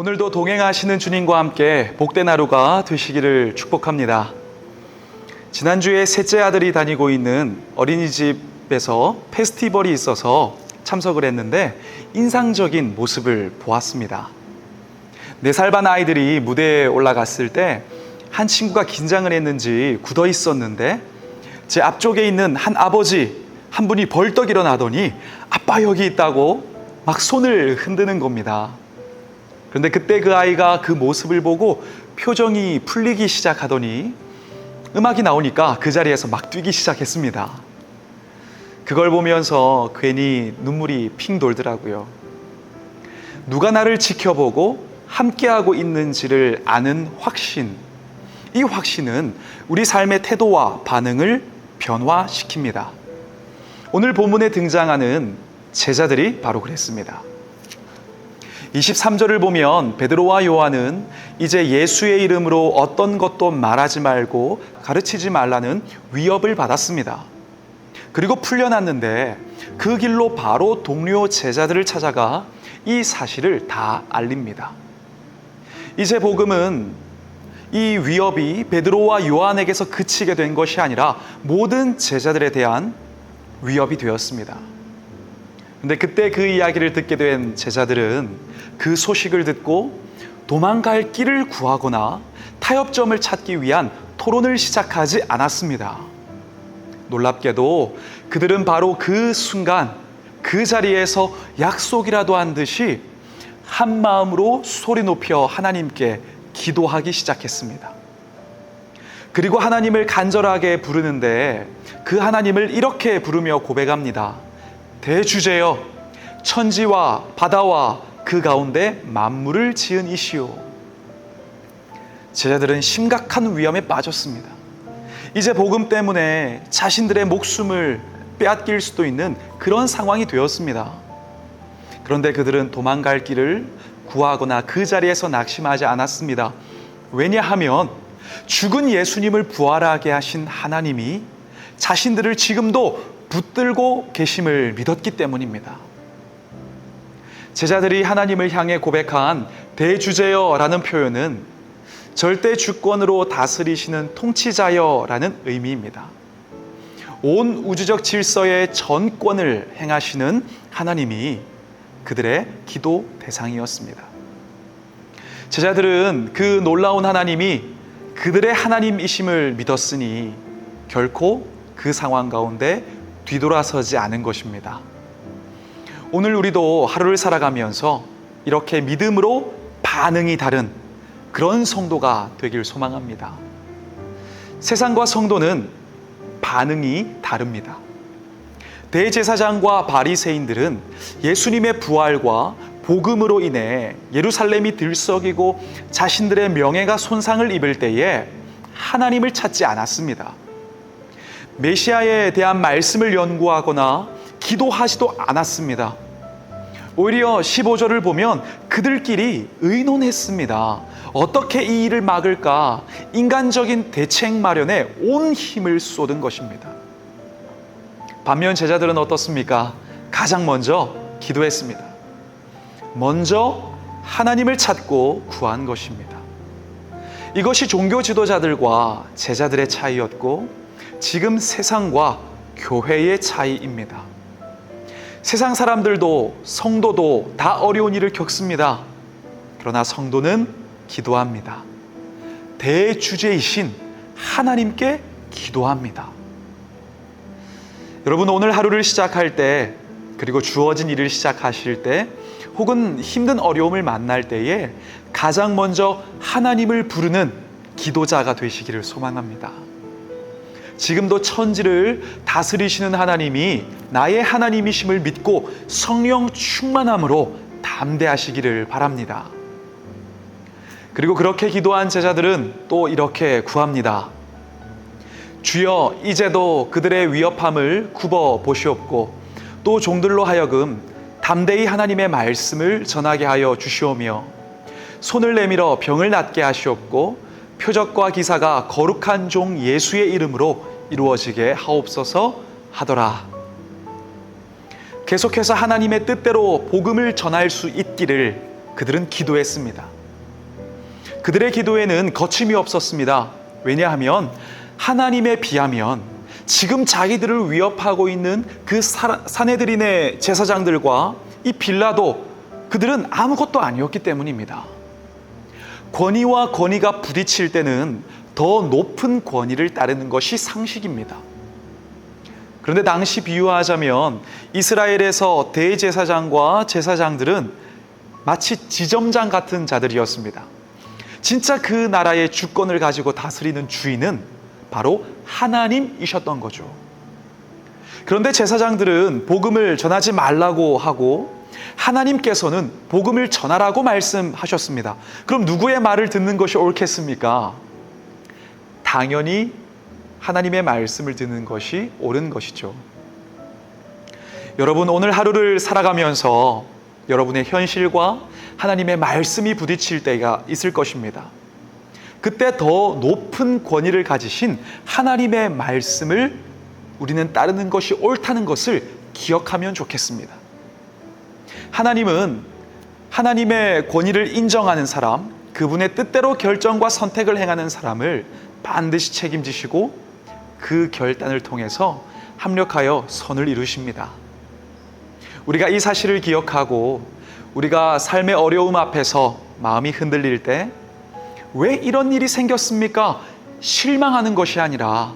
오늘도 동행하시는 주님과 함께 복된 하루가 되시기를 축복합니다. 지난주에 셋째 아들이 다니고 있는 어린이집에서 페스티벌이 있어서 참석을 했는데 인상적인 모습을 보았습니다. 4살 반 아이들이 무대에 올라갔을 때 한 친구가 긴장을 했는지 굳어 있었는데 제 앞쪽에 있는 한 아버지 한 분이 벌떡 일어나더니 아빠 여기 있다고 막 손을 흔드는 겁니다. 그런데 그때 그 아이가 그 모습을 보고 표정이 풀리기 시작하더니 음악이 나오니까 그 자리에서 막 뛰기 시작했습니다. 그걸 보면서 괜히 눈물이 핑 돌더라고요. 누가 나를 지켜보고 함께하고 있는지를 아는 확신, 이 확신은 우리 삶의 태도와 반응을 변화시킵니다. 오늘 본문에 등장하는 제자들이 바로 그랬습니다. 23절을 보면 베드로와 요한은 이제 예수의 이름으로 어떤 것도 말하지 말고 가르치지 말라는 위협을 받았습니다. 그리고 풀려났는데 그 길로 바로 동료 제자들을 찾아가 이 사실을 다 알립니다. 이제 복음은 이 위협이 베드로와 요한에게서 그치게 된 것이 아니라 모든 제자들에 대한 위협이 되었습니다. 근데 그때 그 이야기를 듣게 된 제자들은 그 소식을 듣고 도망갈 길을 구하거나 타협점을 찾기 위한 토론을 시작하지 않았습니다. 놀랍게도 그들은 바로 그 순간 그 자리에서 약속이라도 한 듯이 한 마음으로 소리 높여 하나님께 기도하기 시작했습니다. 그리고 하나님을 간절하게 부르는데 그 하나님을 이렇게 부르며 고백합니다. 대주제여, 천지와 바다와 그 가운데 만물을 지은 이시오. 제자들은 심각한 위험에 빠졌습니다. 이제 복음 때문에 자신들의 목숨을 빼앗길 수도 있는 그런 상황이 되었습니다. 그런데 그들은 도망갈 길을 구하거나 그 자리에서 낙심하지 않았습니다. 왜냐하면 죽은 예수님을 부활하게 하신 하나님이 자신들을 지금도 붙들고 계심을 믿었기 때문입니다. 제자들이 하나님을 향해 고백한 대주제여라는 표현은 절대 주권으로 다스리시는 통치자여라는 의미입니다. 온 우주적 질서의 전권을 행하시는 하나님이 그들의 기도 대상이었습니다. 제자들은 그 놀라운 하나님이 그들의 하나님이심을 믿었으니 결코 그 상황 가운데 뒤돌아서지 않은 것입니다. 오늘 우리도 하루를 살아가면서 이렇게 믿음으로 반응이 다른 그런 성도가 되길 소망합니다. 세상과 성도는 반응이 다릅니다. 대제사장과 바리새인들은 예수님의 부활과 복음으로 인해 예루살렘이 들썩이고 자신들의 명예가 손상을 입을 때에 하나님을 찾지 않았습니다. 메시아에 대한 말씀을 연구하거나 기도하지도 않았습니다. 오히려 15절을 보면 그들끼리 의논했습니다. 어떻게 이 일을 막을까? 인간적인 대책 마련에 온 힘을 쏟은 것입니다. 반면 제자들은 어떻습니까? 가장 먼저 기도했습니다. 먼저 하나님을 찾고 구한 것입니다. 이것이 종교 지도자들과 제자들의 차이였고 지금 세상과 교회의 차이입니다. 세상 사람들도 성도도 다 어려운 일을 겪습니다. 그러나 성도는 기도합니다. 대주제이신 하나님께 기도합니다. 여러분, 오늘 하루를 시작할 때, 그리고 주어진 일을 시작하실 때, 혹은 힘든 어려움을 만날 때에 가장 먼저 하나님을 부르는 기도자가 되시기를 소망합니다. 지금도 천지를 다스리시는 하나님이 나의 하나님이심을 믿고 성령 충만함으로 담대하시기를 바랍니다. 그리고 그렇게 기도한 제자들은 또 이렇게 구합니다. 주여, 이제도 그들의 위협함을 굽어 보시옵고 또 종들로 하여금 담대히 하나님의 말씀을 전하게 하여 주시오며 손을 내밀어 병을 낫게 하시옵고 표적과 기사가 거룩한 종 예수의 이름으로 이루어지게 하옵소서 하더라. 계속해서 하나님의 뜻대로 복음을 전할 수 있기를 그들은 기도했습니다. 그들의 기도에는 거침이 없었습니다. 왜냐하면 하나님에 비하면 지금 자기들을 위협하고 있는 그 사내들인의 제사장들과 이 빌라도 그들은 아무것도 아니었기 때문입니다. 권위와 권위가 부딪힐 때는 더 높은 권위를 따르는 것이 상식입니다. 그런데 당시 비유하자면 이스라엘에서 대제사장과 제사장들은 마치 지점장 같은 자들이었습니다. 진짜 그 나라의 주권을 가지고 다스리는 주인은 바로 하나님이셨던 거죠. 그런데 제사장들은 복음을 전하지 말라고 하고 하나님께서는 복음을 전하라고 말씀하셨습니다. 그럼 누구의 말을 듣는 것이 옳겠습니까? 당연히 하나님의 말씀을 듣는 것이 옳은 것이죠. 여러분, 오늘 하루를 살아가면서 여러분의 현실과 하나님의 말씀이 부딪힐 때가 있을 것입니다. 그때 더 높은 권위를 가지신 하나님의 말씀을 우리는 따르는 것이 옳다는 것을 기억하면 좋겠습니다. 하나님은 하나님의 권위를 인정하는 사람, 그분의 뜻대로 결정과 선택을 행하는 사람을 반드시 책임지시고 그 결단을 통해서 합력하여 선을 이루십니다. 우리가 이 사실을 기억하고 우리가 삶의 어려움 앞에서 마음이 흔들릴 때 왜 이런 일이 생겼습니까? 실망하는 것이 아니라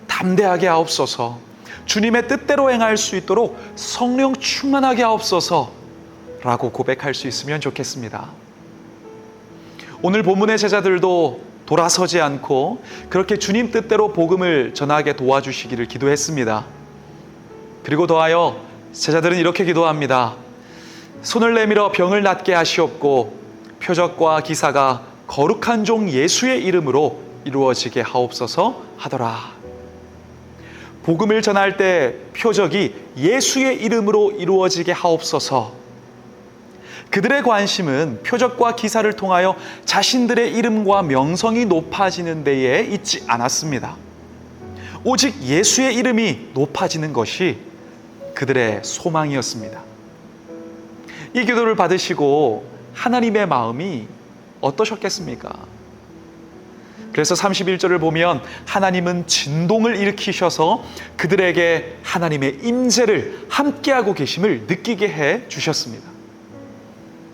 담대하게 하옵소서, 주님의 뜻대로 행할 수 있도록 성령 충만하게 하옵소서 라고 고백할 수 있으면 좋겠습니다. 오늘 본문의 제자들도 돌아서지 않고 그렇게 주님 뜻대로 복음을 전하게 도와주시기를 기도했습니다. 그리고 더하여 제자들은 이렇게 기도합니다. 손을 내밀어 병을 낫게 하시옵고 표적과 기사가 거룩한 종 예수의 이름으로 이루어지게 하옵소서 하더라. 복음을 전할 때 표적이 예수의 이름으로 이루어지게 하옵소서. 그들의 관심은 표적과 기사를 통하여 자신들의 이름과 명성이 높아지는 데에 있지 않았습니다. 오직 예수의 이름이 높아지는 것이 그들의 소망이었습니다. 이 기도를 받으시고 하나님의 마음이 어떠셨겠습니까? 그래서 31절을 보면 하나님은 진동을 일으키셔서 그들에게 하나님의 임재를 함께하고 계심을 느끼게 해 주셨습니다.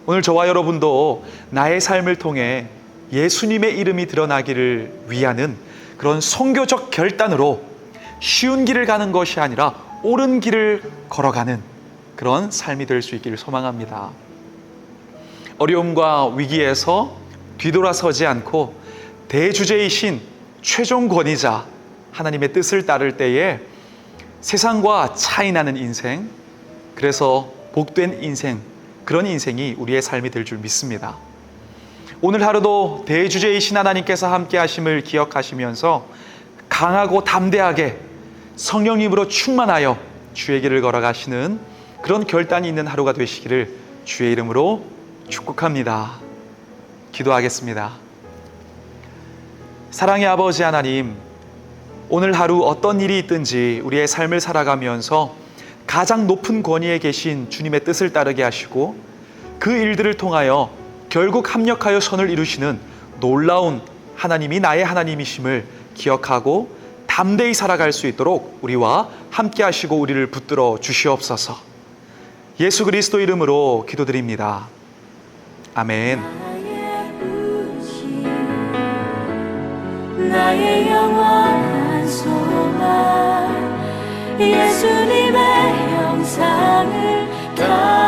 오늘 저와 여러분도 나의 삶을 통해 예수님의 이름이 드러나기를 위하는 그런 선교적 결단으로 쉬운 길을 가는 것이 아니라 옳은 길을 걸어가는 그런 삶이 될 수 있기를 소망합니다. 어려움과 위기에서 뒤돌아서지 않고 대주제이신 최종 권위자 하나님의 뜻을 따를 때에 세상과 차이 나는 인생, 그래서 복된 인생, 그런 인생이 우리의 삶이 될 줄 믿습니다. 오늘 하루도 대주제이신 하나님께서 함께 하심을 기억하시면서 강하고 담대하게 성령님으로 충만하여 주의 길을 걸어가시는 그런 결단이 있는 하루가 되시기를 주의 이름으로 축복합니다. 기도하겠습니다. 사랑의 아버지 하나님, 오늘 하루 어떤 일이 있든지 우리의 삶을 살아가면서 가장 높은 권위에 계신 주님의 뜻을 따르게 하시고 그 일들을 통하여 결국 합력하여 선을 이루시는 놀라운 하나님이 나의 하나님이심을 기억하고 담대히 살아갈 수 있도록 우리와 함께 하시고 우리를 붙들어 주시옵소서. 예수 그리스도 이름으로 기도드립니다. 아멘. 나의 영원한 소망 예수님의 형상을 다